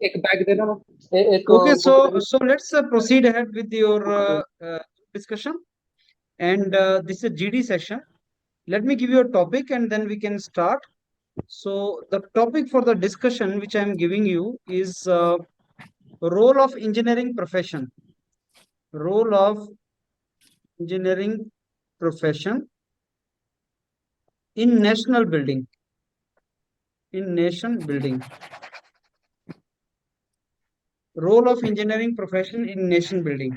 एक बैग देना ना, एक Okay, बुक so देना। so let's proceed ahead with your book दो। discussion. And this is a GD session. Let me give you a topic and then we can start. So the topic for the discussion which I am giving you is role of engineering profession. Role of engineering profession in national building. In nation building. Role of engineering profession in nation building.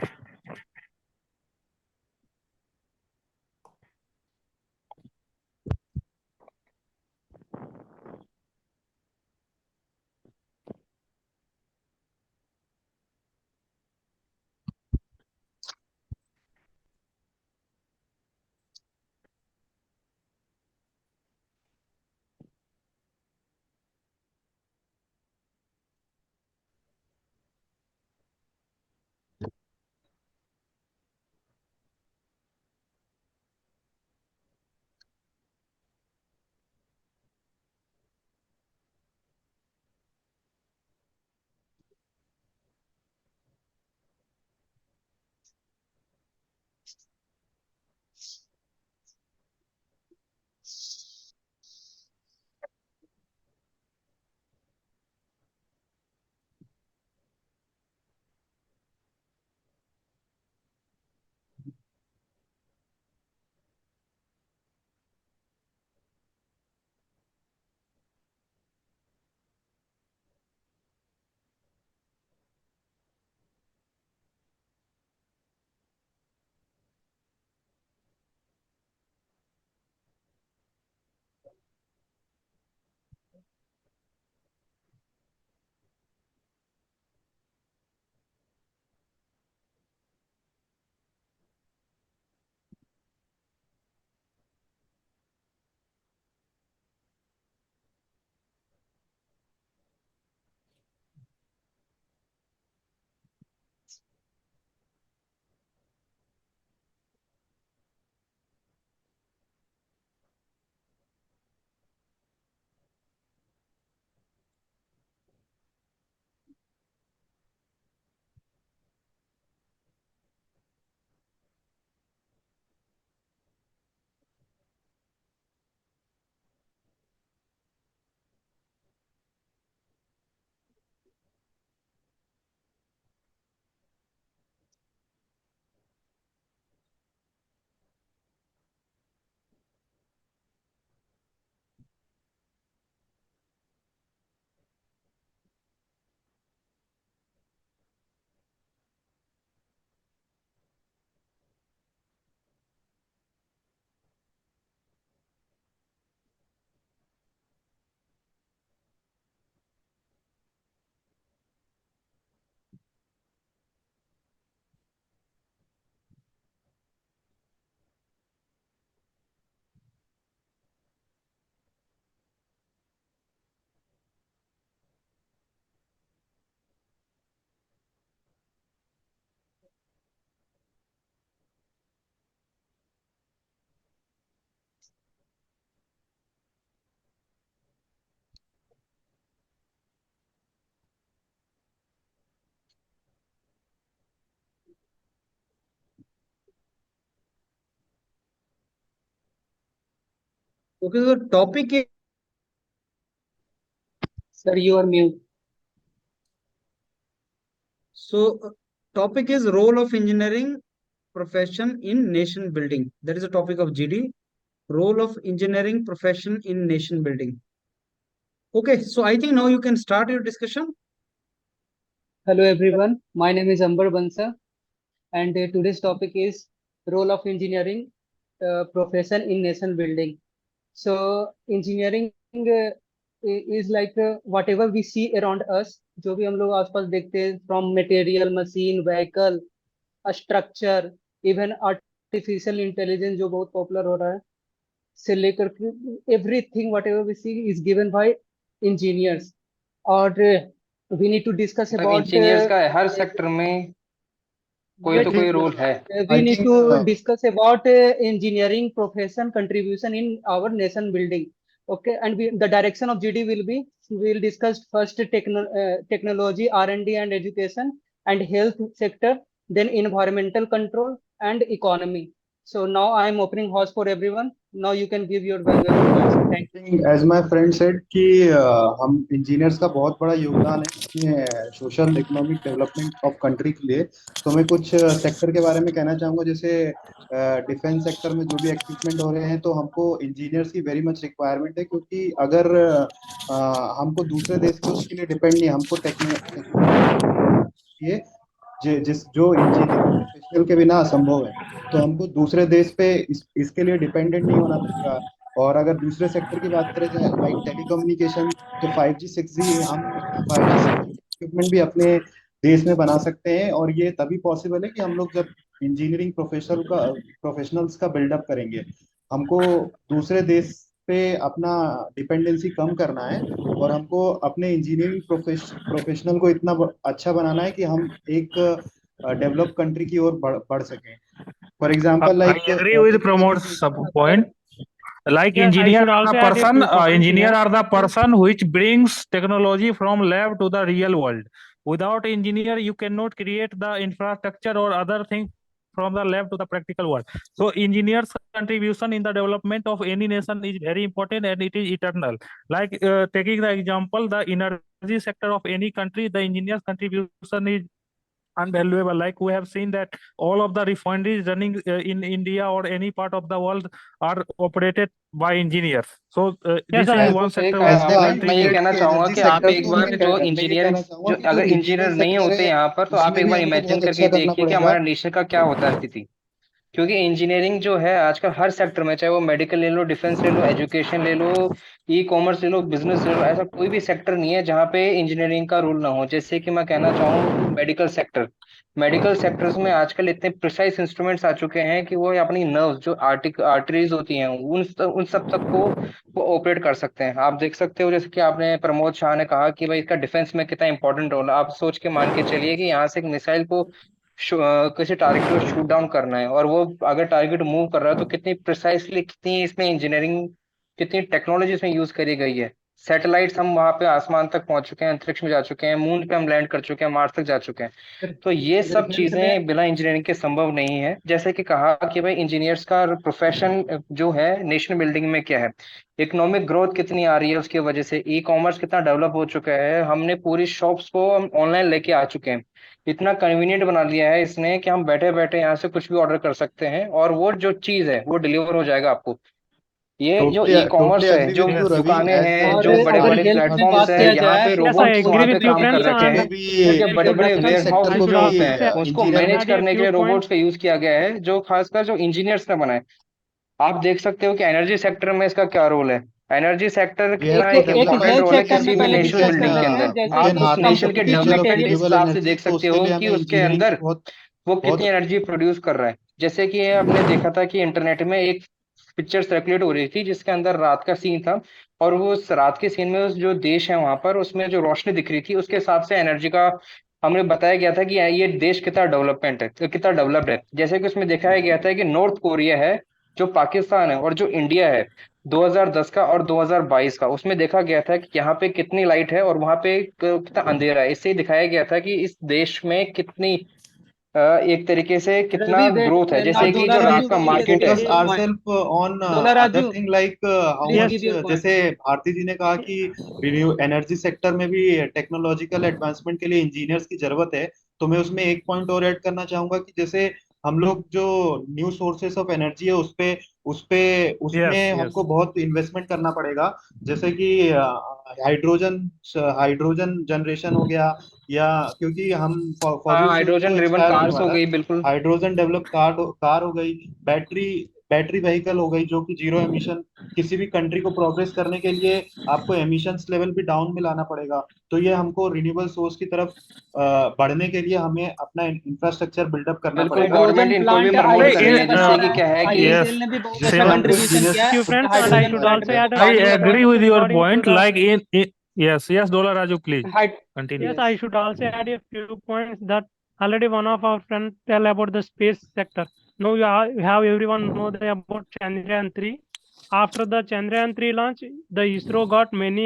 Okay, so the topic is sir you are mute. so topic is role of engineering profession in nation building. That is the topic of GD. Role of engineering profession in nation building. Okay, so I think now you can start your discussion. Hello everyone, my name is Amber Bansa, and today's topic is role of engineering profession in nation building. So engineering is like whatever we see around us, जो भी हम लोग आसपास देखते हैं, from material, machine, vehicle, structure, even artificial intelligence जो बहुत popular हो रहा है, से लेकर के everything whatever we see is given by engineers. और वी नीड टू डिस्कस मतलब अबाउट इंजीनियर्स का हर सेक्टर में कोई तो कोई रोल है। we I need think to discuss about engineering profession contribution in our nation building. Okay, and the direction of GD will be we'll discuss first technology, R&D and education, and health sector, then environmental control and economy. So now I am opening house for everyone. Now you can give your valuable points. Thank you. As my friend said कि हम engineers का बहुत बड़ा योगदान है social economic development of country के लिए। तो मैं कुछ सेक्टर के बारे में कहना चाहूंगा, जैसे डिफेंस सेक्टर में जो भी इक्विपमेंट हो रहे हैं, तो हमको इंजीनियर्स की वेरी मच रिक्वायरमेंट है, क्योंकि अगर हमको दूसरे देश पे उसके लिए डिपेंड नहीं, हमको टेक्नोलॉजी जो इंजीनियरिंग प्रोफेशनल के बिना असंभव है। तो हमको दूसरे देश पे इसके लिए डिपेंडेंट नहीं होना पड़ेगा। और अगर दूसरे सेक्टर की बात करें, लाइक टेलीकम्युनिकेशन, तो 5G 6G हम 5G इक्विपमेंट भी अपने देश में बना सकते हैं। और ये तभी पॉसिबल है कि हम लोग जब इंजीनियरिंग प्रोफेशनल्स का बिल्डअप करेंगे। हमको दूसरे देश पे अपना डिपेंडेंसी कम करना है, और हमको अपने इंजीनियरिंग प्रोफेशनल को इतना अच्छा बनाना है कि हम एक डेवलप कंट्री की ओर बढ़ सकें। For example, I like agree with Pramod's point. Like Yes, I engineer should are also the add a person, few points engineer here. are the person which brings technology from lab to the real world. Without engineer, you cannot create the infrastructure or other things from the lab to the practical world. So engineers' contribution in the development of any nation is very important and it is eternal. Like taking the example, the energy sector of any country, the engineers' contribution is unvaluable. Like we have seen that all of the refineries running in India or any part of the world are operated by engineers. So Yes, this I is बिल्कुल one सही sector कहा as which the आपने। country मैं ये can कहना चाहूंगा energy कि आप सेक्टर एक को बार जो मैं ये इंजीनियरिंग कहना चाहूंगा जो कि जो अगर इंजीनियर रिन्यूएबल नहीं सेक्टर होते है, यहाँ पर, तो आप उसमें एक भी बार हमको इमेजिन बहुत करके अच्छा करना देखिए कि पड़ेगा। हमारा नेशन का क्या होता है स्थिति। क्योंकि इंजीनियरिंग जो है आजकल हर सेक्टर में, चाहे वो मेडिकल ले लो, डिफेंस ले लो, एजुकेशन ले लो, ई कॉमर्स ले लो, बिजनेस ले लो, ऐसा कोई भी सेक्टर नहीं है जहाँ पे इंजीनियरिंग का रोल ना हो। जैसे कि मैं कहना चाहूँ मेडिकल सेक्टर, मेडिकल सेक्टर्स में आजकल इतने प्रिसाइज इंस्ट्रूमेंट्स आ चुके हैं कि वो अपनी नर्व्स जो आर्टरीज होती हैं उन सब तक को वो ऑपरेट कर सकते हैं। आप देख सकते हो, जैसे कि आपने प्रमोद शाह ने कहा कि भाई इसका डिफेंस में कितना इंपॉर्टेंट रोल है। आप सोच के मान के चलिए कि यहाँ से एक मिसाइल को किसी टारगेट को शूट डाउन करना है, और वो अगर टारगेट मूव कर रहा है तो कितनी प्रिसाइसली, कितनी इसमें इंजीनियरिंग, कितनी टेक्नोलॉजी इसमें यूज करी गई है। सैटेलाइट्स हम वहां पे आसमान तक पहुंच चुके हैं, अंतरिक्ष में जा चुके हैं, मून पे हम लैंड कर चुके हैं, मार्स तक जा चुके हैं। तो ये सब रिफरेंस में चीजें बिना इंजीनियरिंग के संभव नहीं है। जैसे कि कहा कि भाई इंजीनियर्स का प्रोफेशन जो है नेशन बिल्डिंग में क्या है, इकोनॉमिक ग्रोथ कितनी आ रही है उसकी वजह से, ई कॉमर्स कितना डेवलप हो चुका है, हमने पूरी शॉप्स को हम ऑनलाइन लेके आ चुके हैं। इतना कन्वीनियंट बना दिया है इसने कि हम बैठे बैठे यहाँ से कुछ भी ऑर्डर कर सकते हैं और वो जो चीज है वो डिलीवर हो जाएगा आपको। ये जो टोटली ई टोटली कॉमर्स है, एग्री जो विद यू रवि। दुकानें एज हैं, और जो बड़े अगर बड़े हेल्थ में प्लेटफॉर्म्स बात हैं किया जहाँ जाए, पे Yes, I रोबोट्स agree वहाँ पे with you, काम कर friends. रखे And हैं, भी उनके बड़े बड़े defence where sector house I को should जो भी होते also हैं say, उसको इंजीनियर मैनेज add a करने के few लिए points. रोबोट्स का यूज किया गया है, जो खासकर जो इंजीनियर्स ने बनाए। आप देख सकते हो कि एनर्जी सेक्टर में इसका क्या रोल है। एनर्जी सेक्टर वी हैव कितना टू एक एक इम्पोर्टेंट डेवलप हेल्थ रोल है सेक्टर में किसी भी पहले नेशन डिस्कस कर बिल्डिंग के लेते हैं, अंदर। जैसे वी आप कैन कि उस हार्नेस नेशन के कंप्यूटिव डेवलपमेंट के रिन्यूएबल मटेरियल। हिसाब से एनर्जी, देख तो सकते उसके हो लिए कि हमें उसके इंजीनियरिंग अंदर की बहुत वो बहुत कितनी एनर्जी प्रोड्यूस कर रहा है। जैसे कि आपने देखा था कि इंटरनेट में एक पिक्चर सर्कुलेट हो रही थी जिसके अंदर रात का सीन था, और वो उस रात के सीन में उस जो देश है वहां पर उसमें जो रोशनी दिख रही थी उसके हिसाब से एनर्जी का हमें बताया गया था कि ये देश कितना डेवलपमेंट है, कितना डेवलप्ड है। जैसे कि उसमें दिखाया गया था कि नॉर्थ कोरिया है, जो पाकिस्तान है, और जो इंडिया है 2010 का और 2022 का, उसमें देखा गया था कि यहाँ पे कितनी लाइट है और वहां पे कितना अंधेरा है। इससे ही दिखाया गया था कि इस देश में कितनी एक तरीके से कितना रवि वेट, ग्रोथ है। now जैसे कि Dola जो वी रात Raju का वी will मार्केट है। Focus give point. Ourselves on Dola other Raju, thing, like how please much, give your point. जैसे भारती जी ने कहा कि रिन्यू एनर्जी सेक्टर में भी टेक्नोलॉजिकल एडवांसमेंट के लिए इंजीनियर्स की जरूरत है। तो मैं उसमें एक पॉइंट और ऐड करना चाहूंगा कि जैसे हम लोग जो न्यू सोर्सेस ऑफ एनर्जी है Yes, उसमें yes. हमको बहुत इन्वेस्टमेंट करना पड़ेगा। जैसे कि हाइड्रोजन हाइड्रोजन जनरेशन हो गया, या क्योंकि हम हाँ, फॉसिल फ्यूल हाइड्रोजन तो ड्रिवन एक्सपायर होने कार्स हो वाला है। गई, बिल्कुल। हाइड्रोजन डेवलप कार हो गई, बैटरी बैटरी व्हीकल हो गई जो कि जीरो एमिशन। किसी भी कंट्री को प्रोग्रेस करने के लिए आपको एमिशंस लेवल भी डाउन में लाना पड़ेगा। तो ये हमको रिन्यूएबल सोर्स की तरफ बढ़ने के लिए हमें अपना इंफ्रास्ट्रक्चर बिल्डअप करना बिल्कुल, पड़ेगा। गवर्नमेंट हाइड्रोजन इनको भी प्लांट प्रमोट कर रही आईओसीएल है। ने जैसे बनाया कि है, क्या है कि Yes, आईओसीएल ने भी बहुत अच्छा same उसमें हमको कंट्रीब्यूशन इंजीनियर्स किया Thank है you, friends. And I hydrogen should plant also में। add a I few पानी agree points with your according to point. the. Like yes, Dola Raju, please hide continue. Yes, yes I should also add a few points that already one of our friends tell about the space sector. Now you have everyone know about Chandrayaan 3. After the Chandrayaan 3 launch, the ISRO got many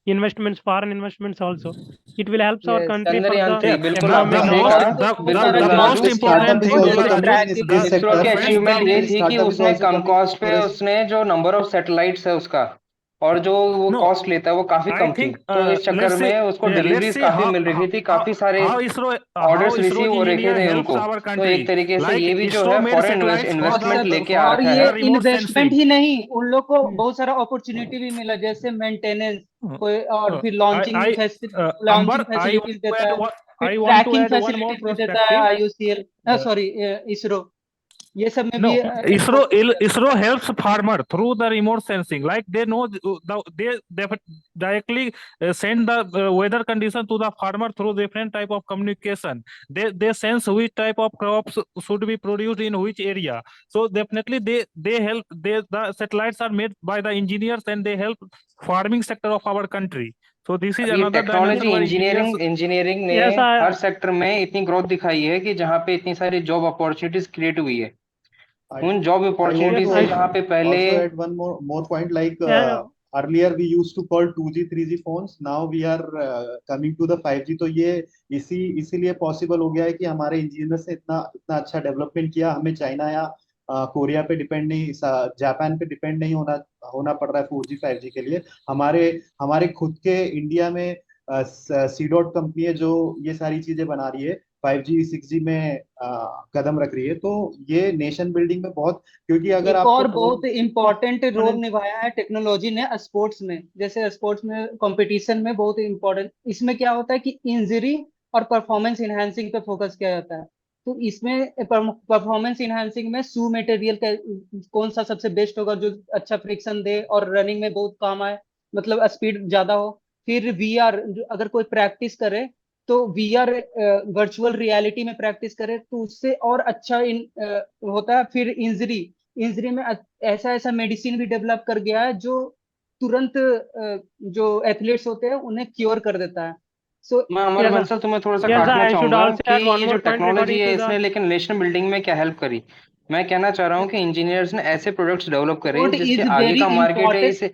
investments, foreign investments also. It will help our Yes. country for Chandrayaan the 3 बिल्कुल the आपने economic सही most कहा, the बहुत सारा बिल्कुल most graduate important startup is thing जो also is coming in practical this ISRO sector. की friends achievement ये थी कि Startup is उसने also कम coming कॉस्ट पे for us. उसने जो नंबर ऑफ सैटेलाइट्स है उसका और जो वो no कॉस्ट लेता है वो काफी I कम थी, think तो इस चक्कर let's see में उसको let's डिलीवरीज see काफी मिल रही थी, काफी सारे how ऑर्डर्स ISRO रिसीव हो रखे engineer थे helps उनको, our तो country. एक तरीके से Like ये भी जो ISRO है made foreign satellites for investment the लेके for आ और रखा ये है। remote investment sensing. ही नहीं, उन लोग को बहुत सारा अपॉर्चुनिटी भी मिला, जैसे मेंटेनेंस कोई, और फिर launching Amber, I want facilities to देता add है, one. फिर I want to tracking add one more facilities भी देता है perspective. IUCL, सॉरी इसरो, ये सब में No, भी ISRO helps farmer through the remote sensing. Like they know they directly send the weather condition to the farmer through different type of communication. They sense which type of crops should be produced in which area. So definitely they help. The satellites are made by the engineers and they help farming sector of our country. So this is अब ये another technology dimension where engineers. Engineering ने Yes, हर sector में इतनी growth दिखाई है कि जहाँ पे इतनी सारी जॉब अपॉर्चुनिटीज क्रिएट हुई है, I, उन job I want opportunities to से जहाँ पे पहले also add one more point, like yeah, earlier we used to call 2G 3G phones, now we are coming to the 5G. तो ये इसीलिए पॉसिबल हो गया है कि हमारे इंजीनियर्स ने इतना इतना अच्छा डेवलपमेंट किया, हमें चाइना या कोरिया पे डिपेंड नहीं, जापान पे डिपेंड नहीं होना पड़ रहा है 4G 5G के लिए। हमारे हमारे खुद के इंडिया में सी डॉट कंपनी है जो ये सारी चीजें बना रही है, 5G 6G में कदम रख रही है, तो ये नेशन बिल्डिंग में बहुत, क्योंकि अगर एक आपको और बहुत इम्पोर्टेंट रोल निभाया है टेक्नोलॉजी ने स्पोर्ट्स में, जैसे स्पोर्ट्स में कंपटीशन में बहुत इम्पोर्टेंट, इसमें क्या होता है कि इंजरी और परफॉर्मेंस इनहेंसिंग पे फोकस किया जाता है। तो इसमें परफॉर्मेंस इनहेंसिंग में शू मटेरियल का कौन सा सबसे बेस्ट होगा जो अच्छा फ्रिक्शन दे और रनिंग में बहुत काम आए, मतलब स्पीड ज्यादा हो। फिर VR, अगर कोई प्रैक्टिस करे तो VR वर्चुअल रियलिटी में प्रैक्टिस करे तो उससे और अच्छा होता है। फिर इंजरी में ऐसा ऐसा मेडिसिन भी डेवलप कर गया है जो तुरंत जो एथलीट्स होते हैं उन्हें क्योर कर देता है। सो मैं अमर yes, बंसल तुम्हें थोड़ा सा yes, काटना I should चाहूंगा also कि add one ये जो more point टेक्नोलॉजी regarding है to इसने the लेकिन नेशनल बिल्डिंग में क्या हेल्प करी। मैं कहना चाह रहा हूँ कि इंजीनियर्स ने ऐसे प्रोडक्ट्स डेवलप करे what जिसके is आगे very का मार्केट है, important, इसे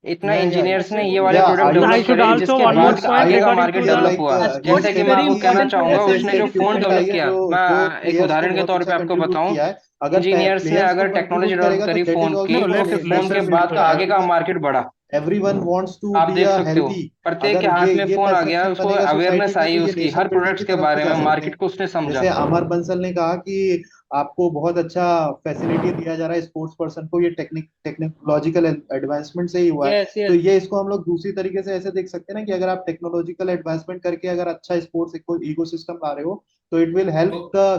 इतना या इंजीनियर्स ने ये वाले या product yes, I develop should करे also जिसके one more बाद point आगे का regarding market to the develop हुआ। sports जैसे is कि मैं very आपको कहना important चाहूंगा for उसने जो country फोन future। डेवलप किया, जो मैं एक प्लेयर्स को उदाहरण के बहुत तौर अच्छा पे आपको कंट्रीब्यूट बताऊं, किया है, अगर इंजीनियर्स ने प्लेयर्स को अगर टेक्नोलॉजी कंट्रीब्यूट डेवलप करेगा करी तो दैट फोन इज की, ऑल्सो No, तो let's फिर वेरी फोन के let's बाद का आगे का एवरीवन मार्केट बढ़ा। एवरीवन वांट्स टू आप बी देख अ सकते हो हेल्दी। प्रत्येक के अगर हाथ में ये फोन आ गया, परसेप्शन उसको बनेगा सोसाइटी अवेयरनेस में, आई तो ये उसकी, नेशन हर बिल्डिंग प्रोडक्ट्स की के तरफ को बारे जा में, सकते मार्केट हैं। को उसने समझा। जैसे अमर बंसल ने कहा कि आपको बहुत अच्छा फैसिलिटी दिया जा रहा है स्पोर्ट्स पर्सन को, ये टेक्नोलॉजिकल एडवांसमेंट से ही हुआ है। यस तो यस, ये इसको हम लोग दूसरी तरीके से ऐसे देख सकते हैं ना, कि अगर आप टेक्नोलॉजिकल एडवांसमेंट करके अगर अच्छा स्पोर्ट्स इकोसिस्टम ला रहे हो, तो इट विल हेल्प वो द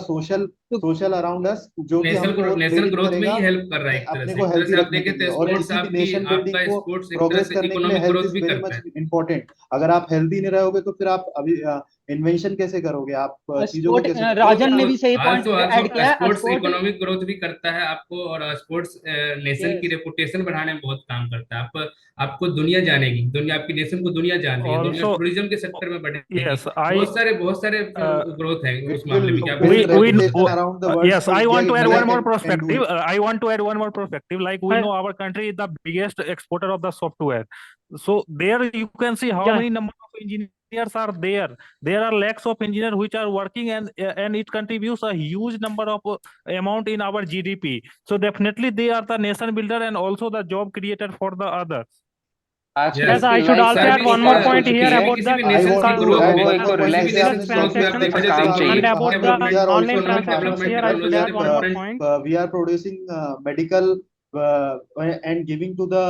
सोशल अराउंड अस, जो कि हमको और नेशनल प्रेरित ग्रोथ में करेगा ही हेल्प कर रहा है एक तरह अपने से। को एक तरह हेल्थी से आप रखने के देखें लिए। तो और स्पोर्ट्स किसी भी नेशन बिल्डिंग आपका को स्पोर्ट्स एक तरह प्रोग्रेस से करने के लिए इकोनॉमिक हेल्थ ग्रोथ इज भी वेरी करता मच है। इंपॉर्टेंट। अगर आप हेल्दी नहीं रहोगे तो फिर आप अभी इन्वेंशन कैसे करोगे, आप चीजों को स्पोर्ट, कैसे राजन ने तो भी सही पॉइंट आल्सो ऐड आल्सो किया है। स्पोर्ट्स स्पोर्ट, इकोनॉमिक ग्रोथ भी करता है आपको, और स्पोर्ट्स नेशन की यस, रेपुटेशन बढ़ाने में बहुत काम करता है। आप आपको दुनिया जानेगी, दुनिया आपकी नेशन को दुनिया जान रही है, दुनिया also टूरिज्म के सेक्टर में बढ़ेगी। yes I बहुत सारे uh, ग्रोथ है इट उस विल मामले में कि आप build we reputation around the world yes कि I India want to add India one more can do perspective. It. I want to add one more perspective. Like we I, know our country is the biggest exporter of the software. So there you can see how yeah, many number of engineers are there. There are lakhs of engineers which are working, and it contributes a huge number of amount in our GDP. So definitely they are the nation builder and also the job creator for the others. आजकल yes, yes, इसकी I should life also add cycle one इतनी more service fast हो point चुकी here है, about किसी भी the I nation want की to growth वो ऐड में, वन एक मोर तो पॉइंट, किसी भी जैसे रिलैक्स नेशन आपने की सॉफ्टवेयर ग्रोथ में transaction पे देखा जाए काम तो कहा, चाहिए। and about development the we are also online in the transactions. pharmaceutical Here I should add industry, one more point. we are producing medical and giving to the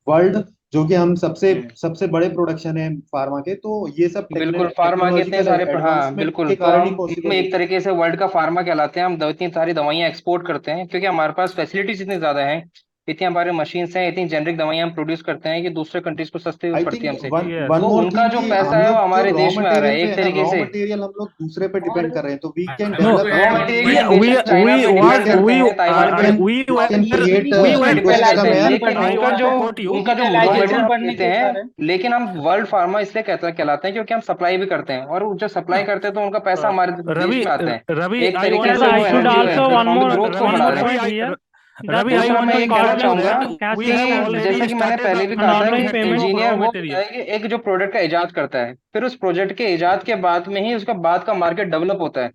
world, जो कि हम सबसे सबसे बड़े प्रोडक्शन है फार्मा के। तो ये सब बिल्कुल फार्मा के इतने टेक्नोलॉजिकल सारे हाँ एडवांसमेंट बिल्कुल, के तो कारण ही हम पॉसिबल एक हुआ है। तरीके से वर्ल्ड का फार्मा कहलाते हैं। हम इतनी सारी दवाइयाँ एक्सपोर्ट करते हैं क्योंकि हमारे पास फैसिलिटीज इतनी ज्यादा हैं, इतनी हमारे मशीन्स हैं, इतनी जेनरिक दवाइयाँ हम प्रोड्यूस करते हैं कि दूसरे कंट्रीज को सस्ती आई पड़ती थिंक है हमसे। Yes. वन तो मोर उनका थिंग जो कि पैसा हम है वो लोग जो हमारे रॉ देश में आ रहा मटेरियल है पे एक है ना, तरीके रॉ से। मटेरियल हम लोग दूसरे पे और डिपेंड कर रहे हैं, तो we can I want to develop raw add one material point. बेशक चाइना पे डिपेंड करते हैं, ताइवान पे we can were create we were करते इकोसिस्टम हैं, है। लेकिन I उनका want जो to quote you. उनका जो रॉ डिजिटलाइजेशन मटेरियल बढ़ने देते के हैं, कारण। लेकिन हम वर्ल्ड फार्मा इसलिए कहलाते हैं क्योंकि हम सप्लाई भी करते हैं, और जब सप्लाई No, करते हैं तो उनका पैसा हमारे देश Ravi, में आता है। Ravi, एक I तरीके want Yes, से to I वो should quote you. also economic growth को one Ravi, बढ़ा more रहे हैं। Ravi, point here. Ravi, I दूसरा want मैं to ये कहना inform you चाहूंगा that we कि have already जैसे कि मैंने started पहले the भी कहा था online कि manufacturing payment of engineer raw वो होता material. है कि एक जो प्रोडक्ट का इजाद करता है, फिर उस प्रोजेक्ट के इजाद के बाद में ही उसका बाद का मार्केट डेवलप होता है।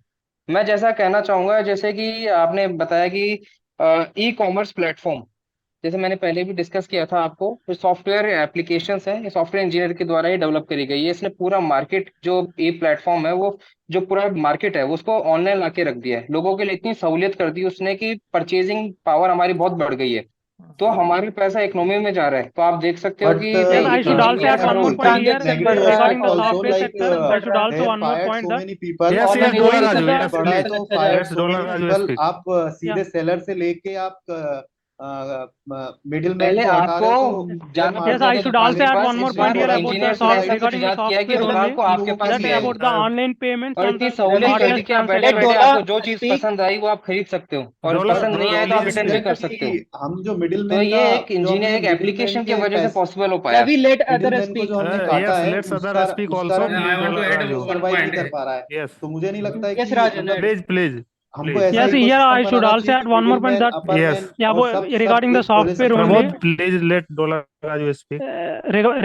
मैं जैसा कहना चाहूंगा, जैसे कि आपने बताया कि ई कॉमर्स प्लेटफॉर्म, जैसे मैंने पहले भी डिस्कस किया था आपको, जो सॉफ्टवेयर एप्लीकेशंस है ये सॉफ्टवेयर इंजीनियर के द्वारा ही डेवलप करी गई है। इसने पूरा मार्केट जो ई प्लेटफॉर्म है, वो जो पूरा मार्केट है उसको ऑनलाइन लाके रख दिया है, लोगों के लिए इतनी सहूलियत कर दी उसने कि परचेजिंग पावर हमारी बहुत बढ़ गई है। तो हमारे पैसा इकोनॉमी में जा रहा है, तो आप देख सकते हो But कि Yes, I should also engineer add का one more role point here transaction बढ़ negative रहा है, regarding the aspect also, software like sector. I should also they one more fired point so that many people. Yes, online yes, Dollar education Raju, में yes, बढ़ा है please. तो अच्छा जा रहा है। fired Yes, so Dollar many Raju, people. speak. आप सीधे सेलर से लेके आप मिडिल मैन पहले को हटा रहे हो आपको तो जाना Yes, पड़ता I था should दुकान also के add पास, one more इस बार point here about the engineers soft ने ऐसा कुछ regarding the इजाद किया कि software दुकान only. को आपके लोगों के पास That ही लिए about the आएगी, online payments और and इतनी the सहूलियत कर दी cardless कि आप बैठे लेट transaction. बैठे डोला आपको जो चीज स्पीक। पसंद आई वो आप खरीद सकते हो, और Dollar, पसंद नहीं Dollar, आए तो आप please रिटर्न भी speak. कर सकते हो। कि हम जो मिडिल तो मैन का ये एक जो इंजीनियर, हमने एक मिडिल एप्लीकेशन मैन की के वजह से पैसे पॉसिबल हो पाया। Ravi let middle other man को स्पीक। जो हमने काटा Yes, है let's other उसका speak उसका also, भी please, I want to Dollar add Raju. one survive नहीं point कर है। पा रहा है। Yes, तो मुझे नहीं लगता है यस कि राजन, मतलब please, please, हमको please. ऐसा Yes, here ecosystem I should banana also चाहिए add कि one more middle point man, that upper Yes. Man yeah, और सब regarding the एक वजह से software only. Pramod, please let Dollar Raju speak.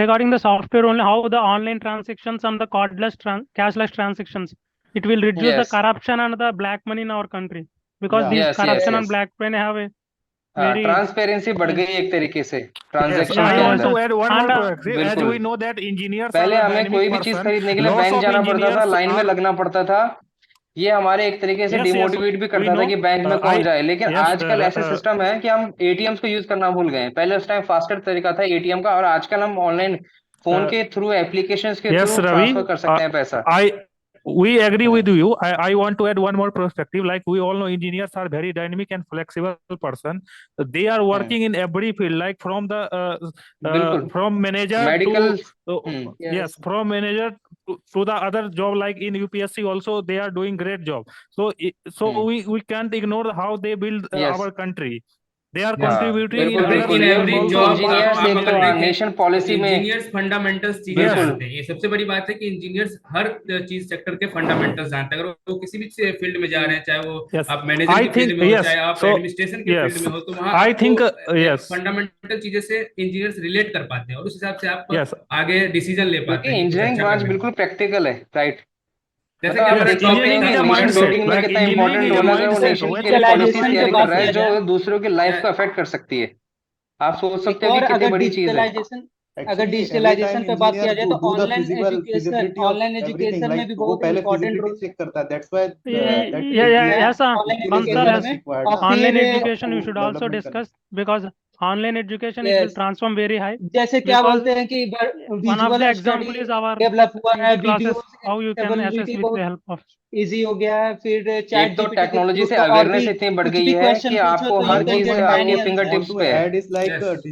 Regarding the software only, how the online transactions and the cashless transactions, it will reduce the yes corruption and the black money in our country, because या these yes yes corruption and yes black money have a हाँ, very transparency बढ़ गई एक तरीके से Yes, transaction yeah, I के yes, want अंदर। to yes. add one more And perspective. As बिल्कुल, we know that engineers are पहले a हमें dynamic कोई भी चीज person. खरीदने के लिए Lots बैंक of जाना पड़ता था, engineers लाइन में are लगना पड़ता था। ये हमारे एक तरीके से yes, yes, डिमोटिवेट भी we करता था know. कि बैंक में कौन I जाए। लेकिन yes, आजकल ऐसे सिस्टम है कि हम एटीएम्स को यूज करना भूल गए हैं। पहले उस टाइम फास्टर तरीका था एटीएम का, और आजकल हम ऑनलाइन फोन के थ्रू, एप्लीकेशंस के yes, थ्रू ट्रांसफर Ravi. कर सकते हैं पैसा। We agree with you. I want to add one more perspective. Like we all know, engineers are very dynamic and flexible person. They are working in every field, like from the बिल्कुल, from manager medical. to yes, from manager to the other job. Like in UPSC, also they are doing great job. So we can't ignore how they build yes our country. They are Yes, हाँ, contributing in बिल्कुल other बिल्कुल, इन बिल्कुल, sectors ये every also. Job engineers आप एक अगर तो देखें नेशन तो पॉलिसी में इंजीनियर्स फंडामेंटल्स चीजें Yes. जानते हैं। ये सबसे बड़ी बात है कि इंजीनियर्स हर चीज सेक्टर के फंडामेंटल्स जानते हैं। अगर वो किसी भी फील्ड में जा रहे हैं, चाहे वो Yes, आप मैनेजर I की फील्ड think में हो, yes. चाहे आप So एडमिनिस्ट्रेशन के फील्ड yes, में हो, तो वहाँ I think आपको yes, फंडामेंटल चीजें से इंजीनियर्स रिलेट कर पाते हैं, और उस हिसाब से आप yes. आगे डिसीजन ले पाते क्योंकि हैं कि कुछ इंजीनियरिंग अच्छा ब्रांच करना है। बिल्कुल प्रैक्टिकल है, राइट। जैसे मतलब कि आप हमारा देख सकते टॉपिक हैं Engineering कि is a था नेशन mindset. बिल्डिंग में Like कितना engineering important is a role है, वो mindset. नेशन के लिए पॉलिसीज डिजिटलाइजेशन पे तैयारी कर बात रहा है किया जो जाए, दूसरों की लाइफ को अफेक्ट कर सकती है। आप सोच एक सकते हो कि और कितनी अगर बड़ी चीज है। अगर एक्चुअली एवरी डिजिटलाइजेशन टाइम पे बात किया इंजीनियर जाए टू तो do the feasibility of online everything, education में लाइक भी वो बहुत पहले इंपॉर्टेंट फिजिबिलिटी रोल चेक करता है, दैट्स व्हाई दैट है yes, online physical Bansal, education yes. में। रिक्वायर्ड और ना Online फिर education we आपको should also डेवलपमेंट करना। discuss, because online education it will yes, transform very high, जैसे क्या because बोलते हैं कि one of visual the study example is our develop हुआ है, 3D video classes, how you can assess एबेलिटी with the बहुत help of easy हो गया है। फिर एक चैट तो जीपीटी के टेक्नोलॉजी थ्रू से तो और भी अवेयरनेस इतनी बढ़ कुछ गई भी है क्वेश्चन कि पूछो आपको तो हर यू विल चीज गेट आपके tiny finger answer. Tips want to pay है। Add is like yes,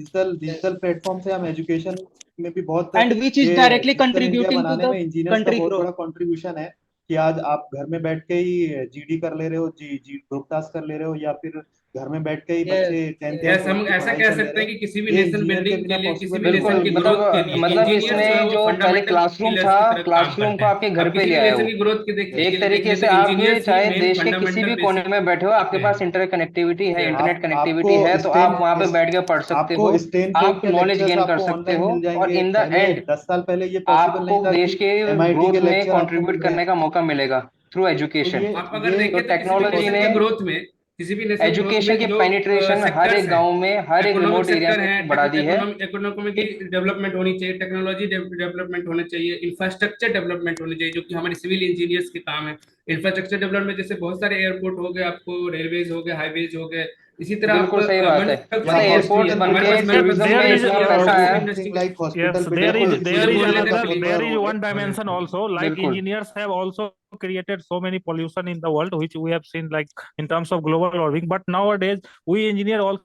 digital platform से हम एजुकेशन में भी बहुत, एंड विच इज ये directly digital India contributing to बनाने द में इंजीनियर्स का कंट्री बहुत ग्रोथ। बड़ा कंट्रीब्यूशन है कि आज आप घर में बैठ के ही जीडी कर ले रहे हो, जी जी ग्रुप टास्क कर ले रहे हो, या फिर घर में बैठ के ही यस, बच्चे 10th या यस, 12th हम की ऐसा पढ़ाई कह कर ले सकते रहे हैं हैं। कि किसी भी ये नेशन इंजीनियर के बिल्डिंग बिना के लिए, किसी पॉसिबल भी नहीं बिल्कुल, नेशन है। की मतलब ग्रोथ के लिए मतलब इंजीनियर्स जो है इसमें वो जो पहले फंडामेंटल क्लासरूम पिलर्स था, की तरह काम क्लासरूम करते को हैं। आपके घर अब पे किसी ले भी आया नेशन वो। की ग्रोथ के एक देख तरीके लें से तो आप में इंजीनियर्स ही चाहे मेन देश के किसी फंडामेंटल भी कोने बेसिक में बैठे हो, आपके होते पास हैं। इंटरनेट कनेक्टिविटी है, यस, इंटरनेट कनेक्टिविटी आपको है, तो स्टेन आप वहां पे बैठ के पढ़ सकते हो, आपको स्टेन फोर्ड आप के नॉलेज लेक्चर्स गेन कर आपको सकते ऑनलाइन हो, मिल और जाएंगे। इन द पहले एंड 10 साल पहले ये पॉसिबल नहीं आपको था देश कि के एमआईटी के ग्रोथ में लेक्चर आपको कंट्रीब्यूट मिल रहे करने हैं। का मौका मिलेगा थ्रू तो एजुकेशन। आप अगर ये तो देखें तो किसी भी टेक्नोलॉजी नेशन ने के ग्रोथ में, किसी भी नेशन ग्रोथ एजुकेशन में की जो पेनिट्रेशन हर सेक्टर्स एक हैं, गांव में, हर एक इकोनॉमिक रिमोट एरिया सेक्टर में है, इतनी बढ़ा दी है इकोनॉमी की कि डेवलपमेंट होनी चाहिए, टेक्नोलॉजी डेवलपमेंट होना चाहिए, इंफ्रास्ट्रक्चर डेवलपमेंट होनी चाहिए, जो कि हमारे सिविल इंजीनियर्स के काम है। इंफ्रास्ट्रक्चर डेवलपमेंट जैसे बहुत सारे एयरपोर्ट हो गए, आपको रेलवेज हो गए, हाईवेज हो गए, इसी तरह आप बिल्कुल सही बात है। मतलब मैन्युफैक्चरिंग इंडस्ट्री एयरपोर्ट्स है, बन हमारे के पास टूरिज्म there में is इतना मैन्युफैक्चरिंग पैसा और आया। Industry like yes, hospital there is building, there मुझे is बोलने दें another प्लीज। there is हो गए। one dimension also, like बिल्कुल engineers have also created so many pollution in the world, which we have seen like in terms of global warming, but nowadays we engineer also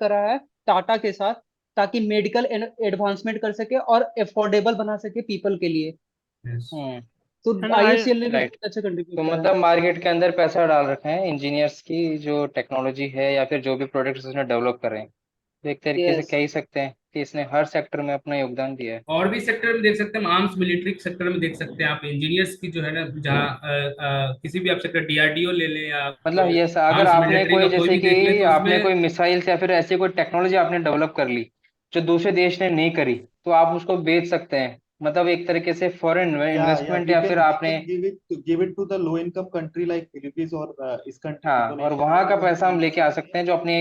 invest करा है टाटा के साथ, ताकि medical advancement कर सके और affordable बना सके पीपल के लिए। Yes. हम्म तो And IUCL ने भी राइट। बहुत अच्छा तो कंट्रीब्यूट करा है। मतलब मार्केट के अंदर पैसा डाल रखे हैं इंजीनियर्स की जो टेक्नोलॉजी है या फिर जो भी प्रोडक्ट्स उसने डेवलप कर रहे हैं, तो एक तरीके से यस कह ही सकते हैं कि इसने हर सेक्टर में अपना योगदान दिया है। और भी सेक्टर में देख सकते हैं, आर्म्स मिलिट्री सेक्टर में देख सकते हैं आप, इंजीनियर्स की जो है ना, जहाँ किसी भी आप सेक्टर डीआरडीओ ले लें या मतलब ये अगर आर्म्स आपने मिलिट्री का कोई कोई जैसे भी कि देख ले तो आपने कोई उसमें मिसाइल्स या फिर ऐसी कोई टेक्नोलॉजी आपने डेवलप कर ली जो दूसरे देश ने नहीं करी, तो आप उसको बेच सकते हैं। मतलब एक तरीके से फॉरेन yeah, इन्वेस्टमेंट we या can फिर we आपने, can give it to the low income country like Philippines or इस country हाँ, और Indonesia वहां वगैरह का में हम पैसा हम दे लेके आ सकते सकते हैं, हैं जो अपनी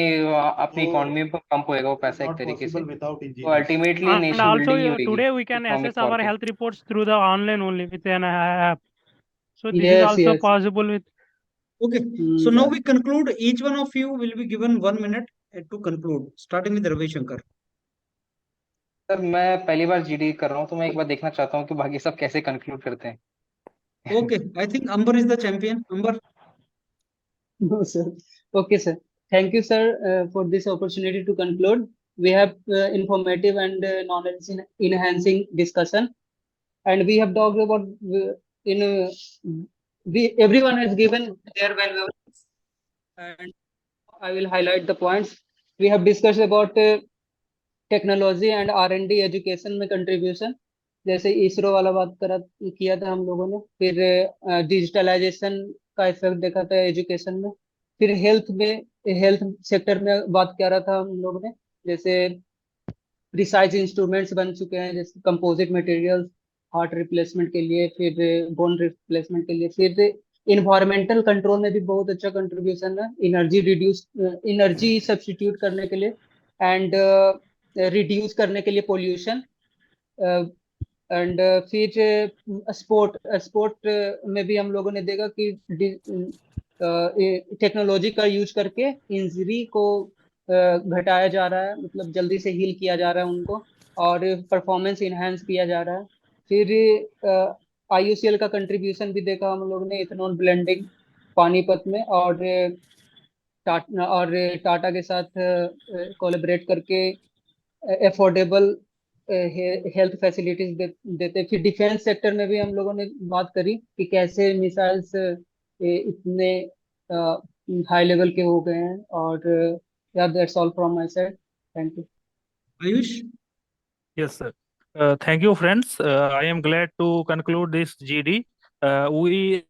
अपनी तो इकोनॉमी पर पंप होएगा वो it is पैसा एक not तरीके से। possible without तो engineers. Ultimately and nation also building ही होगी today we can economic access तौर our पे। health reports through the online only with an app. So this is yes also yes possible with. Okay, so now we conclude. Each one of you will be given 1 minute to conclude, starting with Ravi Shankar. Sir मैं पहली बार GD कर रहा हूँ, तो मैं एक बार देखना चाहता हूँ कि बाकी सब कैसे कंक्लूड करते हैं। Okay, I think Amber is the champion. Amber. No, sir. Okay, sir. Thank you, sir, for this opportunity to conclude. We have informative and knowledge enhancing discussion, and we have talked about in we everyone has given their valuable, and I will highlight the points. We have discussed about technology and R&D education में contribution, जैसे इसरो वाला बात करा किया था हम लोगों ने, फिर डिजिटलाइजेशन का इफेक्ट देखा था एजुकेशन में, फिर हेल्थ सेक्टर में बात करा था हम लोगों ने, जैसे प्रिसाइज इंस्ट्रूमेंट्स बन चुके हैं जैसे कंपोजिट मटेरियल्स हार्ट रिप्लेसमेंट के लिए, फिर बोन रिप्लेसमेंट के लिए, फिर इन्वायरमेंटल कंट्रोल में भी बहुत अच्छा कंट्रीब्यूशन है, एनर्जी सब्स्टिट्यूट करने के लिए एंड रिड्यूस करने के लिए पोल्यूशन, एंड फिर स्पोर्ट में भी हम लोगों ने देखा कि टेक्नोलॉजी का यूज करके इंजरी को घटाया जा रहा है, मतलब जल्दी से हील किया जा रहा है उनको, और परफॉर्मेंस इनहेंस किया जा रहा है। फिर IUCL का कंट्रीब्यूशन भी देखा हम लोग ने, इथेनॉल ब्लेंडिंग पानीपत में, और टाटा के साथ कोलैबोरेट करके अफोर्डेबल हेल्थ फैसिलिटीज देते। फिर डिफेंस सेक्टर में भी हम लोगों ने बात करी कि कैसे मिसाइल्स इतने हाई लेवल के हो गए हैं, और या that's all from my side, thank you. Ayush. Yes, sir. Thank you, friends. I am glad to conclude this GD. We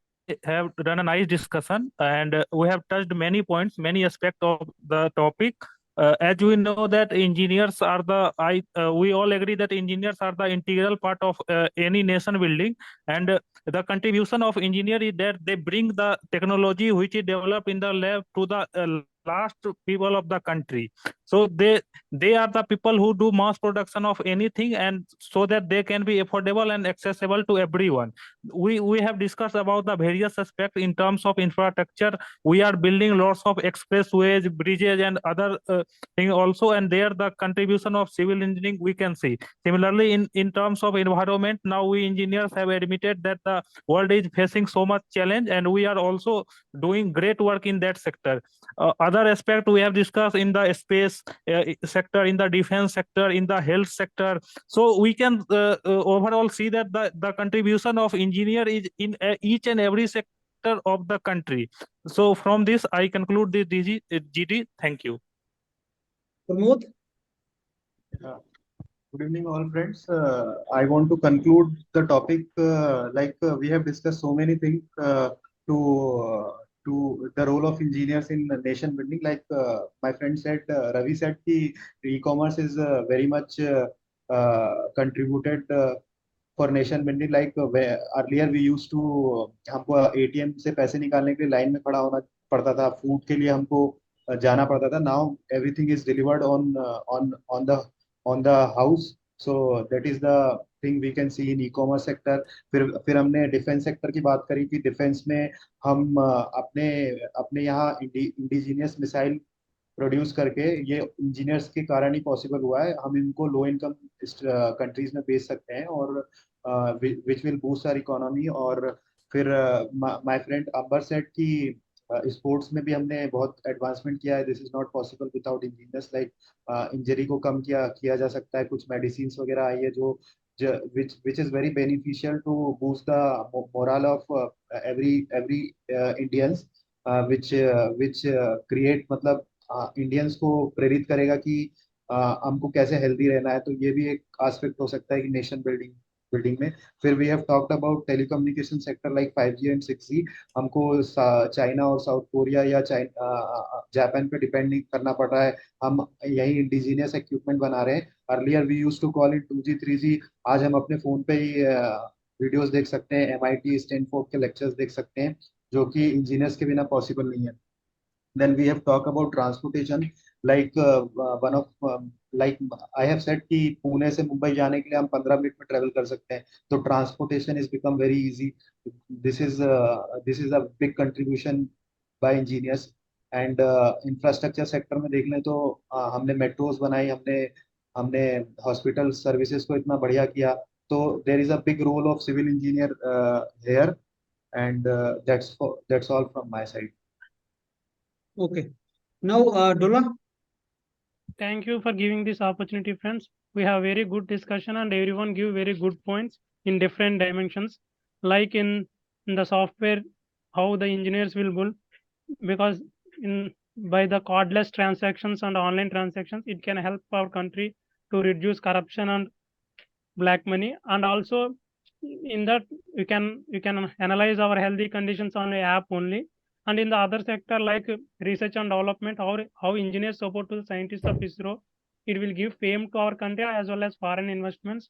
have done a nice discussion, and we have touched many points, many aspects of the topic. As we know that engineers are we all agree that engineers are the integral part of any nation building, and the contribution of engineer is that they bring the technology which is developed in the lab to the last people of the country. So they are the people who do mass production of anything, and so that they can be affordable and accessible to everyone. We have discussed about the various aspects in terms of infrastructure. We are building lots of expressways, bridges, and other thing also, and there the contribution of civil engineering we can see. Similarly, in terms of environment, now we engineers have admitted that the world is facing so much challenge, and we are also doing great work in that sector. Other aspect we have discussed in the space sector, in the defense sector, in the health sector. So we can overall see that the contribution of engineer is in each and every sector of the country. So from this I conclude the GD. Thank you. Pramod. Good evening, all friends. I want to conclude the topic. We have discussed so many things to the role of engineers in nation building. My friend said, Ravi said, कि e-commerce is very much contributed for nation building. Where earlier we used to हमको ATM से पैसे निकालने के लिए line में खड़ा होना पड़ता था, फूड के लिए हमको जाना पड़ता था. Now everything is delivered on the house. So that is the thing we can see in e-commerce sector. फिर हमने डिफेंस सेक्टर की बात करी कि डिफेंस में हम अपने यहाँ इंडिजीनियस मिसाइल प्रोड्यूस करके, ये इंजीनियर्स के कारण ही पॉसिबल हुआ है. हम इनको लो इनकम कंट्रीज में बेच सकते हैं, और which will boost our economy. और फिर माय फ्रेंड अंबर सेड कि स्पोर्ट्स में भी हमने बहुत एडवांसमेंट किया है. This is not possible without engineers. Injury को कम किया जा सकता है. कुछ मेडिसिन वगैरह आई है जो which is very beneficial to boost the morale of every Indians, which create मतलब इंडियंस को प्रेरित करेगा कि हमको कैसे हेल्दी रहना है, तो ये भी एक एस्पेक्ट हो सकता है कि नेशन बिल्डिंग बिल्डिंग में। फिर we have talked about telecommunication sector like 5G and 6G। हमको चाइना और साउथ कोरिया या जापान पे डिपेंड नहीं करना पड़ रहा है, हम यही इंडिजीनियस इक्विपमेंट बना रहे हैं। Earlier we use to call it 2G 3G, आज हम अपने फोन पे ही वीडियोस देख सकते हैं, MIT स्टैनफोर्ड के लेक्चर्स देख सकते हैं, जो कि इंजीनियर्स के बिना पॉसिबल नहीं है। Then we have talked about transportation, like one of like I have said कि पुणे से मुंबई जाने के लिए हम 15 मिनट में ट्रेवल कर सकते हैं, तो transportation is become very easy. This is a big contribution by engineers. And infrastructure sector में देख लें तो हमने मेट्रोज बनाई, हमने हमने हॉस्पिटल सर्विसेज को इतना बढ़िया किया, तो there is a big role of civil engineer here. And that's all from my side. Okay. Now, Dola. Thank you for giving this opportunity, friends. We have very good discussion and everyone give very good points in different dimensions, like in the software, how the engineers will build, because in by the cardless transactions and online transactions, it can help our country to reduce corruption and black money. And also in that you can analyze our healthy conditions on a app only. And in the other sector, like research and development, how engineers support to the scientists of ISRO, it will give fame to our country as well as foreign investments.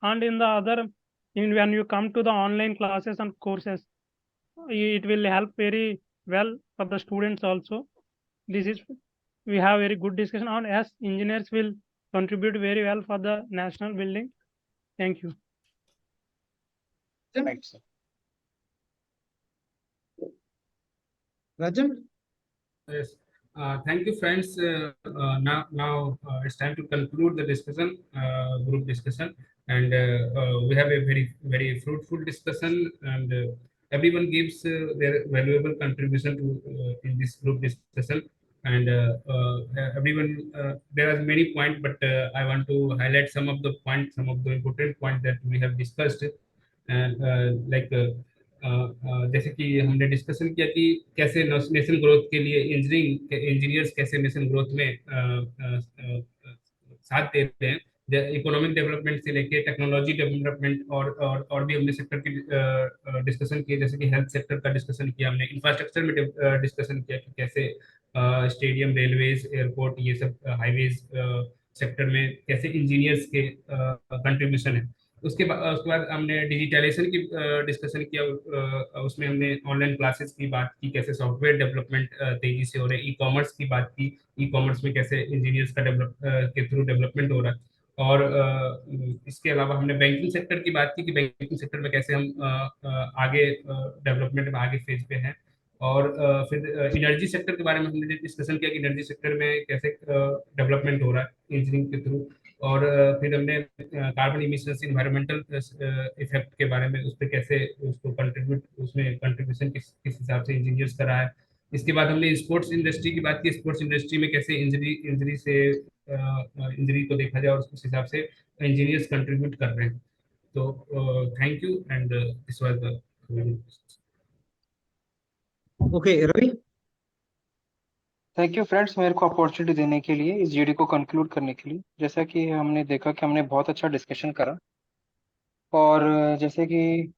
And in the other, when you come to the online classes and courses, it will help very well for the students also. This is, we have very good discussion on as engineers will contribute very well for the national building. Thank you. Right, sir. Rajan. Yes. Thank you, friends. Now it's time to conclude the discussion, group discussion, and we have a very fruitful discussion, and everyone gives their valuable contribution to in this group discussion. And everyone, there are many points, but I want to highlight some of the points, some of the important points that we have discussed, and like. जैसे कि हमने discussion किया कि कैसे nation growth के लिए engineers कैसे nation growth में साथ देते हैं, इकोनॉमिक डेवलपमेंट से लेके टेक्नोलॉजी डेवलपमेंट, और भी हमने सेक्टर की डिस्कशन किया, जैसे कि हेल्थ सेक्टर का डिस्कशन किया, हमने इंफ्रास्ट्रक्चर में डिस्कशन किया कि कैसे स्टेडियम, रेलवेज, एयरपोर्ट, ये सब हाईवेज सेक्टर में कैसे इंजीनियर्स के कंट्रीब्यूशन है। उसके बाद हमने डिजिटलाइजेशन की डिस्कशन किया, उसमें हमने ऑनलाइन क्लासेस की बात की, कैसे सॉफ्टवेयर डेवलपमेंट तेजी से हो रहे, ई कॉमर्स की बात की, ई कॉमर्स में कैसे इंजीनियर्स का के थ्रू डेवलपमेंट हो रहा है, और इसके अलावा हमने बैंकिंग सेक्टर की बात की कि बैंकिंग सेक्टर में कैसे हम आगे डेवलपमेंट में आगे फेज पे हैं, और फिर एनर्जी सेक्टर के बारे में हमने डिस्कशन किया कि एनर्जी सेक्टर में कैसे डेवलपमेंट हो रहा है इंजीनियरिंग के थ्रू, और फिर हमने कार्बन इमिशंस, इन्वायरमेंटल इफेक्ट के बारे में, उस पर कैसे उसको उसमें कंट्रीब्यूशन किस हिसाब से इंजीनियर्स कर रहा है। इसके बाद हमने स्पोर्ट्स इंडस्ट्री की बात की, स्पोर्ट्स इंडस्ट्री में कैसे इंजरी को देखा जाए और उस हिसाब से इंजीनियर्स कंट्रीब्यूट कर रहे हैं। तो thank you, and this was the Okay, Ravi. Thank you friends, मेरे को अपॉर्चुनिटी देने के लिए, इस जीडी को कंक्लूड करने के लिए। जैसा कि हमने देखा कि हमने बहुत अच्छा डिस्कशन करा, और जैसे कि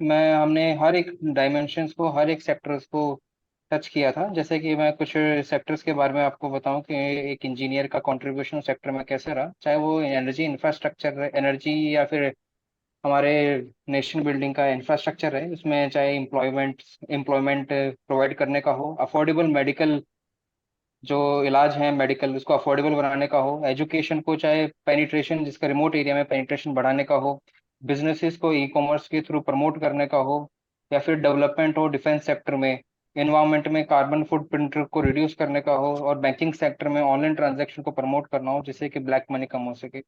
हमने हर एक डायमेंशंस को, हर एक सेक्टर्स को टच किया था। जैसे कि मैं कुछ सेक्टर्स के बारे में आपको बताऊं कि एक इंजीनियर का कंट्रीब्यूशन सेक्टर में कैसे रहा, चाहे वो एनर्जी इंफ्रास्ट्रक्चर, एनर्जी, या फिर हमारे नेशन बिल्डिंग का इंफ्रास्ट्रक्चर है, उसमें चाहे एम्प्लॉयमेंट प्रोवाइड करने का हो, अफोर्डेबल मेडिकल जो इलाज है मेडिकल, उसको अफोर्डेबल बनाने का हो, एजुकेशन को चाहे पेनिट्रेशन, जिसका रिमोट एरिया में पेनिट्रेशन बढ़ाने का हो, बिजनेसेस को ई कॉमर्स के थ्रू प्रमोट करने का हो, या फिर डेवलपमेंट हो डिफेंस सेक्टर में, एनवायरमेंट में कार्बन फुटप्रिंट को रिड्यूस करने का हो, और बैंकिंग सेक्टर में ऑनलाइन ट्रांजैक्शन को प्रमोट करना हो, जिससे कि ब्लैक मनी कम हो सके।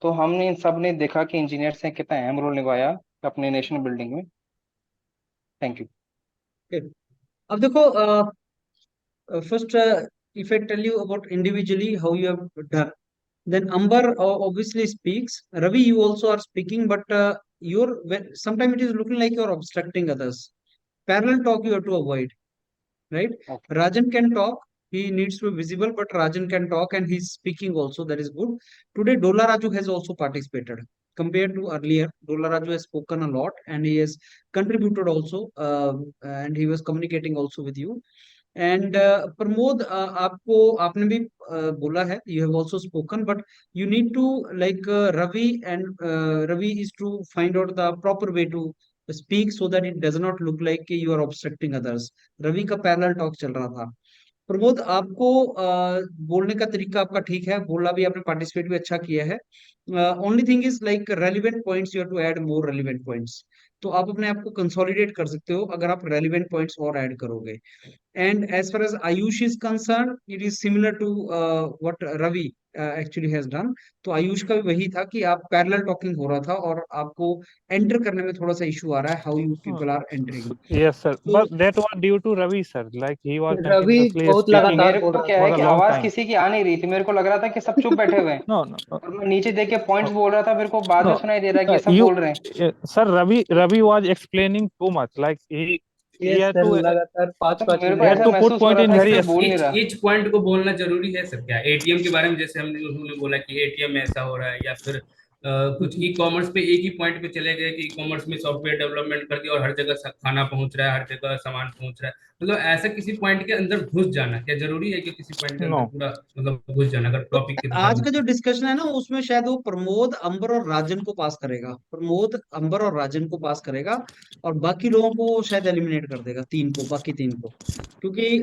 तो हमने इन सब ने देखा कि इंजीनियर्स ने कितना अहम रोल निभाया अपने नेशनल बिल्डिंग में। Thank you. Okay. अब देखो, first if I tell you about individually how you have done, Then Amber obviously speaks. Ravi, you also are speaking, but sometimes it is looking like you're obstructing others. Parallel talk you have to avoid, right? Okay. Rajan can talk. He needs to be visible, but Rajan can talk and he's speaking also. That is good. Today, Dola Raju has also participated. Compared to earlier, Dola Raju has spoken a lot and he has contributed also, and he was communicating also with you. And Pramod आपको आपने भी बोला है you have also spoken but you need to like Ravi and Ravi is to find out the proper way to speak so that it does not look like you are obstructing others Ravi का parallel talk चल रहा था प्रमोद आपको बोलने का तरीका आपका ठीक है बोला भी आपने पार्टिसिपेट भी अच्छा किया है only thing is like relevant points you have to add more relevant points तो आप अपने आप को कंसोलिडेट कर सकते हो अगर आप रेलिवेंट पॉइंट्स और ऐड करोगे and as far as Ayush is concerned, it is similar to what Ravi actually has done. तो आयुष का भी वही था कि आप पैरेलल टॉकिंग हो रहा था और आपको एंटर करने में थोड़ा सा इशू आ रहा है how you people are entering Yes, sir. तो But that was due to Ravi, sir. Like he was Ravi continuously बहुत speaking लगातार मेरे बोल को रहा क्या था है for कि a long आवाज time. किसी की आ नहीं रही थी मेरे को लग रहा था कि सब चुप बैठे हुए हैं No, no, और मैं नीचे देख के पॉइंट्स बोल रहा था मेरे को बाद में no. सुनाई दे रहा है कि ये सब You, बोल रहे हैं sir, Ravi was explaining too much. Like he yes had sir to लगातार पाँच तो पाँच मेरे को he मिनट had ऐसा to put महसूस हो point रहा in था कि very कोई बोल नहीं रहा ईच पॉइंट को बोलना जरूरी है सर क्या एटीएम के बारे में जैसे हमने उन्होंने बोला कि एटीएम में ऐसा हो रहा है या फिर कुछ ई कॉमर्स पे एक ही पॉइंट पे चले गए कि ई कॉमर्स में सॉफ्टवेयर डेवलपमेंट कर दिया और हर जगह खाना पहुंच रहा है हर जगह सामान पहुंच रहा है मतलब ऐसा किसी पॉइंट के अंदर घुस जाना क्या जरूरी है कि किसी पॉइंट के अंदर no. पूरा मतलब घुस जाना अगर तो टॉपिक की दिशा आज में का जो डिस्कशन है ना उसमें शायद वो प्रमोद अंबर और राजन को पास करेगा प्रमोद अंबर और राजन को पास करेगा और बाकी लोगों को शायद एलिमिनेट कर देगा तीन को बाकी तीन को क्योंकि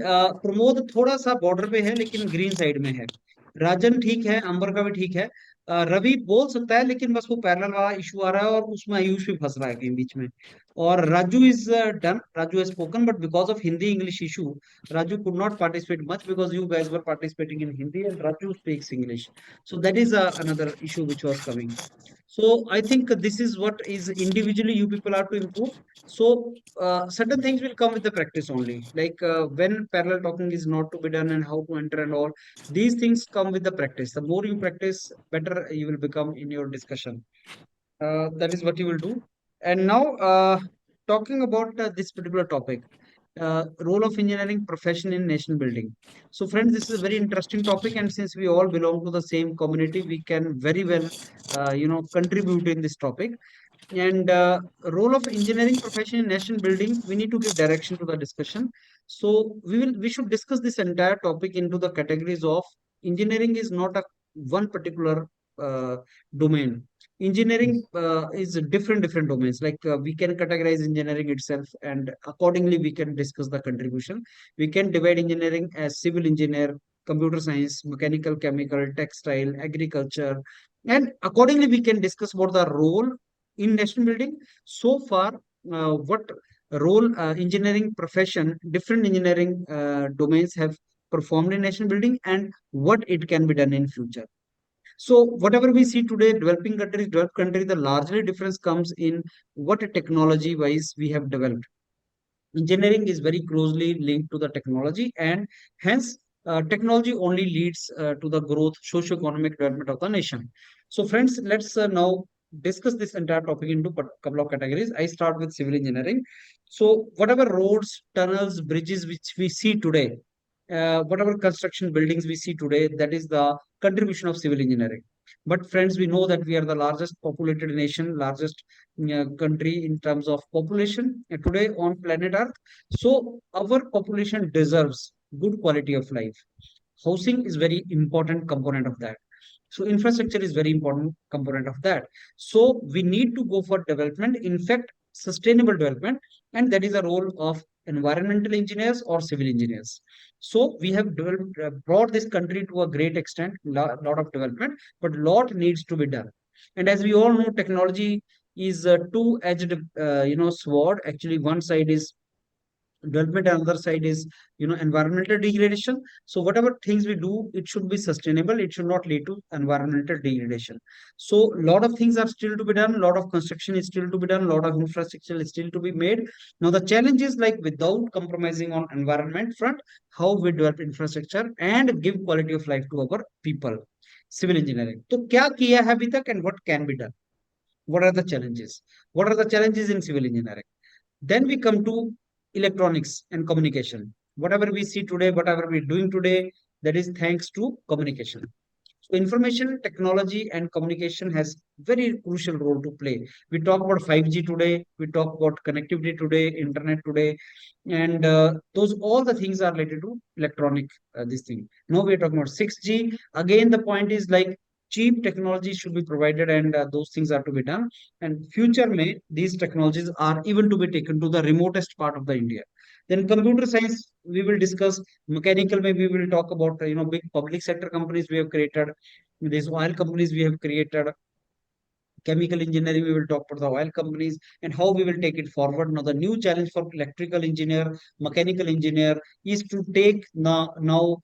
प्रमोद थोड़ा सा बॉर्डर पे है लेकिन ग्रीन साइड में है राजन ठीक है अंबर का भी ठीक है रवि बोल सकता है लेकिन बस वो पैरेलल वाला इशू आ रहा है और उसमें आयुष भी फंस रहा है कहीं बीच में और Raju is done Raju has spoken but because of Hindi English issue Raju could not participate much because you guys were participating in Hindi and Raju speaks English. So that is another issue which was coming. So I think this is what is individually you people are to improve. So certain things will come with the practice only. Like when parallel talking is not to be done and how to enter and all, these things come with the practice. The more you practice, better you will become in your discussion. That is what you will do. And now talking about this particular topic role of engineering profession in nation building. So, friends, this is a very interesting topic, and since we all belong to the same community, we can very well, contribute in this topic. And role of engineering profession in nation building, we need to give direction to the discussion. So, we should discuss this entire topic into the categories of engineering is not a one particular domain engineering is different domains like we can categorize engineering itself and accordingly we can discuss the contribution we can divide engineering as civil engineer computer science mechanical chemical textile agriculture and accordingly we can discuss about the role in nation building so far what role engineering profession different engineering domains have performed in nation building and what it can be done in future so whatever we see today, developed country, the largely difference comes in what technology wise we have developed. Engineering is very closely linked to the technology and hence technology only leads to the growth, socio-economic development of the nation. So friends, let's now discuss this entire topic into a couple of categories. I start with civil engineering. So whatever roads, tunnels, bridges which we see today, whatever construction buildings we see today, that is the contribution of civil engineering. But friends, we know that we are the largest populated nation, largest country in terms of population today on planet Earth. So our population deserves good quality of life. Housing is very important component of that. So infrastructure is very important component of that. So we need to go for development, in fact, sustainable development, and that is a role of environmental engineers or civil engineers. So we have developed, brought this country to a great extent, lot of development, but lot needs to be done. And as we all know, technology is a two-edged, sword. Actually, one side is development, and other side is, environmental degradation. So whatever things we do, it should be sustainable. It should not lead to environmental degradation. So a lot of things are still to be done. A lot of construction is still to be done. A lot of infrastructure is still to be made. Now the challenge is, like, without compromising on environment front, how we develop infrastructure and give quality of life to our people. Civil engineering. तो क्या किया है अभी तक and what can be done? What are the challenges? What are the challenges in civil engineering? Then we come to electronics and communication. Whatever we see today, whatever we're doing today, that is thanks to communication. So information technology and communication has very crucial role to play. We talk about 5G today, we talk about connectivity today, internet today, and those all the things are related to electronic this thing. Now we're talking about 6G. Again, the point is, like, cheap technology should be provided, and those things are to be done. And future may these technologies are even to be taken to the remotest part of the India. Then computer science we will discuss. Mechanical may we will talk about big public sector companies we have created. These oil companies we have created. Chemical engineering, we will talk about the oil companies and how we will take it forward. Now, the new challenge for electrical engineer, mechanical engineer is to take now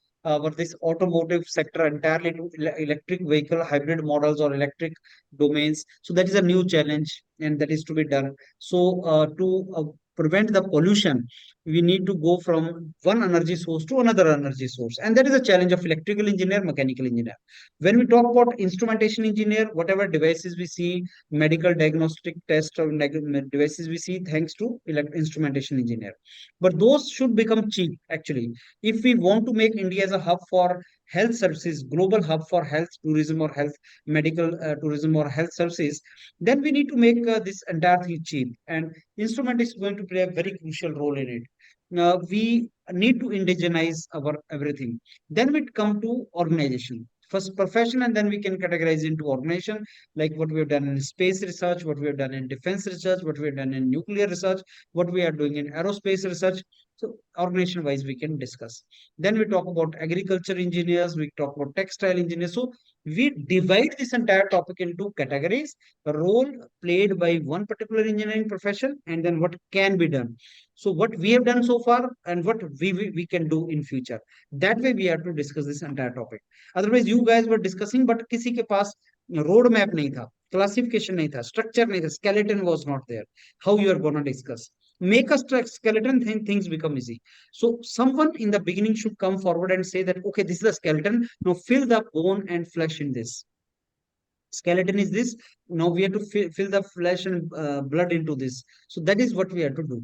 this automotive sector entirely to electric vehicle hybrid models or electric domains. So that is a new challenge and that is to be done. So to prevent the pollution, we need to go from one energy source to another energy source. And that is a challenge of electrical engineer, mechanical engineer. When we talk about instrumentation engineer, whatever devices we see, medical diagnostic test or devices we see, thanks to instrumentation engineer. But those should become cheap, actually. If we want to make India as a hub for health services, global hub for health tourism or health medical tourism or health services, then we need to make this entire thing cheap. And instrument is going to play a very crucial role in it. Now, we need to indigenize our everything. Then we come to organization. First profession, and then we can categorize into organization, like what we have done in space research, what we have done in defense research, what we have done in nuclear research, what we are doing in aerospace research. So organization wise we can discuss. Then we talk about agriculture engineers, we talk about textile engineers. So we divide this entire topic into categories, the role played by one particular engineering profession, and then what can be done. So what we have done so far and what we can do in future. That way we have to discuss this entire topic. Otherwise you guys were discussing, but किसी के पास road map नहीं था, classification नहीं था, structure नहीं था, skeleton was not there. How you are going to discuss? Make a skeleton, things become easy. So someone in the beginning should come forward and say that, okay, this is the skeleton. Now fill the bone and flesh in this. Skeleton is this. Now we have to fill the flesh and blood into this. So that is what we have to do.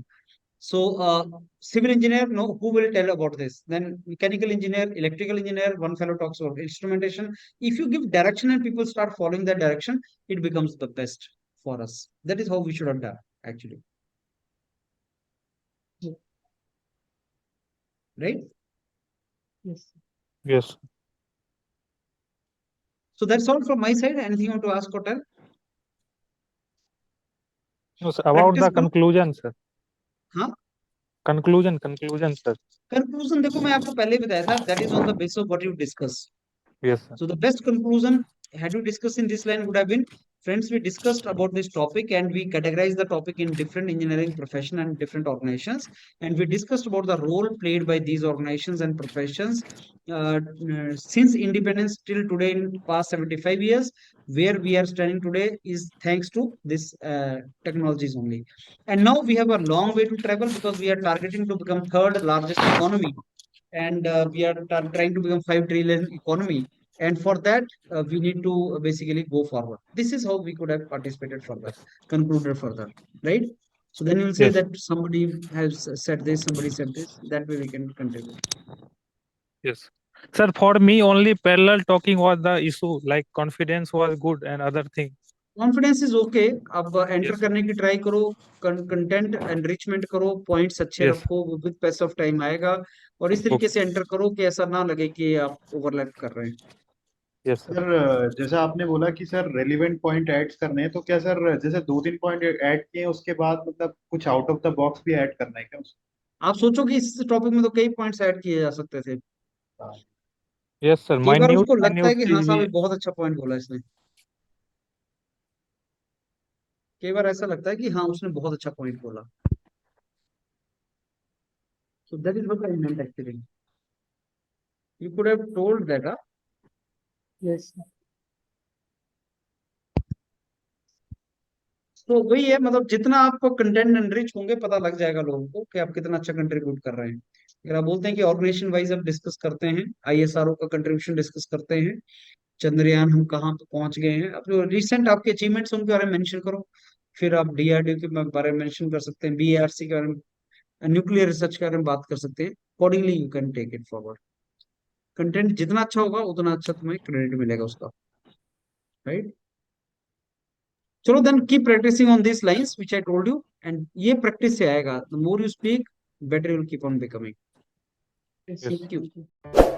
So civil engineer, no, who will tell about this? Then mechanical engineer, electrical engineer, one fellow talks about instrumentation. If you give direction and people start following that direction, it becomes the best for us. That is how we should have done, actually. Right? Yes. Yes. So that's all from my side. Anything you want to ask, Kotal? No, sir, about Practice the group? conclusion, sir. हाँ? Conclusion, sir. Conclusion देखो मैं आपको पहले ही बताया था. That is on the basis of what you discuss. Yes, sir. So the best conclusion had you discussed in this line would have been, friends, we discussed about this topic and we categorized the topic in different engineering profession and different organizations. And we discussed about the role played by these organizations and professions since independence till today in past 75 years. Where we are standing today is thanks to this technologies only. And now we have a long way to travel because we are targeting to become third largest economy. And we are trying to become 5 trillion economy. And for that, we need to basically go forward. This is how we could have participated further, concluded further, right? So then you'll say Yes. that somebody has said this, somebody said this. That way we can continue. Yes. Sir, for me, only parallel talking was the issue. Like confidence was good and other thing. Confidence is okay. अब enter Yes. करने की try करो, content enrichment करो, points अच्छे Yes. रखो, with पैस of time आएगा. और इस तरीके Okay. से एंटर करो कि ऐसा ना लगे कि आप ओवरलैप कर रहे हैं. Yes, sir. सर जैसा आपने बोला कि सर रेलिवेंट पॉइंट ऐड करने हैं, तो क्या सर जैसे 2-3 पॉइंट ऐड किए उसके बाद मतलब कुछ आउट ऑफ द बॉक्स भी ऐड करना है क्या उसमें? आप सोचो कि इस टॉपिक में तो कई पॉइंट्स ऐड किए जा सकते थे. Yes, sir. कई बार Minute, उसको लगता है minute कि हाँ चीज साहब भी. ये बहुत अच्छा पॉइंट बोला इसने. कई बार ऐसा लगता है कि हाँ उसने बहुत अच्छा पॉइंट बोला. So that is what I meant actually. You could have told that, huh? Yes. तो वही है, मतलब जितना आप कंटेंट एनरिच होंगे पता लग जाएगा लोगों को कि आप कितना अच्छा कंट्रीब्यूट कर रहे हैं। अगर आप बोलते हैं कि ऑर्गेनाइजेशन वाइज आप डिस्कस करते हैं, ISRO का कंट्रीब्यूशन डिस्कस करते हैं, चंद्रयान हम कहाँ पे पहुंच गए हैं, अपने रिसेंट आपके अचीवमेंट्स उनके बारे में मेंशन करो। फिर आप DRDO के बारे में मेंशन कर सकते हैं, BARC के बारे में, न्यूक्लियर रिसर्च के बारे में बात कर सकते हैं। Accordingly you can take it forward. Content जितना अच्छा होगा उतना अच्छा तुम्हें क्रेडिट मिलेगा उसका, राइट। चलो then keep practising on this lines which I told you, and ये प्रैक्टिस से आएगा। The more you speak better you will keep on becoming. Yes. Thank you. Thank you.